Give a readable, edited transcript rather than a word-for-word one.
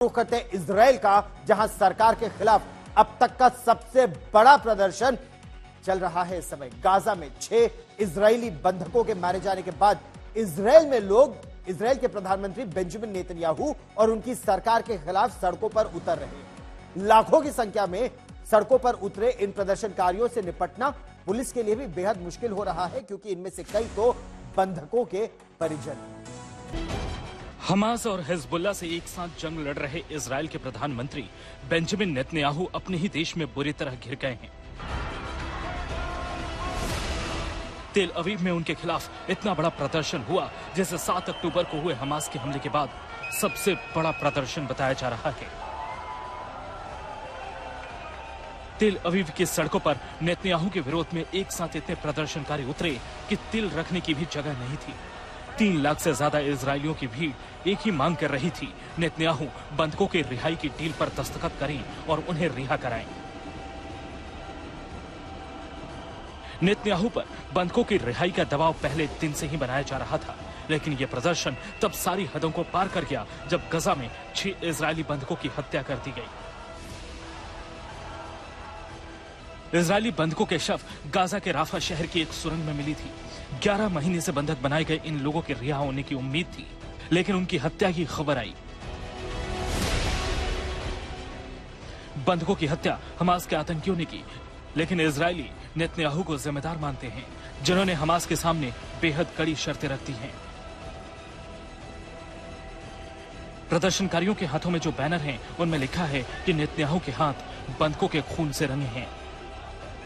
रुख करते हैं इजराइल का, जहां सरकार के खिलाफ अब तक का सबसे बड़ा प्रदर्शन चल रहा है। इस समय गाजा में 6 इजरायली बंधकों के मारे जाने के बाद इजराइल में लोग इजराइल के प्रधानमंत्री बेंजामिन नेतन्याहू और उनकी सरकार के खिलाफ सड़कों पर उतर रहे हैं। लाखों की संख्या में सड़कों पर उतरे इन प्रदर्शनकारियों से निपटना पुलिस के लिए भी बेहद मुश्किल हो रहा है, क्योंकि इनमें से कई तो बंधकों के परिजन। हमास और हिजबुल्लाह से एक साथ जंग लड़ रहे इजराइल के प्रधानमंत्री बेंजामिन नेतन्याहू अपने ही देश में बुरी तरह घिर गए हैं। तेल अवीव में उनके खिलाफ इतना बड़ा प्रदर्शन हुआ जैसे 7 अक्टूबर को हुए हमास के हमले के बाद सबसे बड़ा प्रदर्शन बताया जा रहा है। तेल अवीव की सड़कों पर नेतन्याहू के विरोध में एक साथ इतने प्रदर्शनकारी उतरे कि तिल रखने की भी जगह नहीं थी। 3 लाख से ज्यादा इजरायलियों की भीड़ एक ही मांग कर रही थी, नेतन्याहू बंधकों की रिहाई की डील पर दस्तखत करें और उन्हें रिहा कराएं। नेतन्याहू पर बंधकों की रिहाई का दबाव पहले दिन से ही बनाया जा रहा था, लेकिन यह प्रदर्शन तब सारी हदों को पार कर गया जब गजा में 6 इजरायली बंधकों की हत्या कर दी गई। इजरायली बंधकों के शव गाजा के राफा शहर की एक सुरंग में मिली थी। 11 महीने से बंधक बनाए गए इन लोगों के रिहा होने की उम्मीद थी, लेकिन उनकी हत्या की खबर आई। बंधकों की हत्या हमास के आतंकियों ने की, लेकिन इजरायली नेतन्याहू को जिम्मेदार मानते हैं, जिन्होंने हमास के सामने बेहद कड़ी शर्तें रख दी हैं। प्रदर्शनकारियों के हाथों में जो बैनर हैं, उनमें लिखा है कि नेतन्याहू के हाथ बंधकों के खून से रंगे हैं।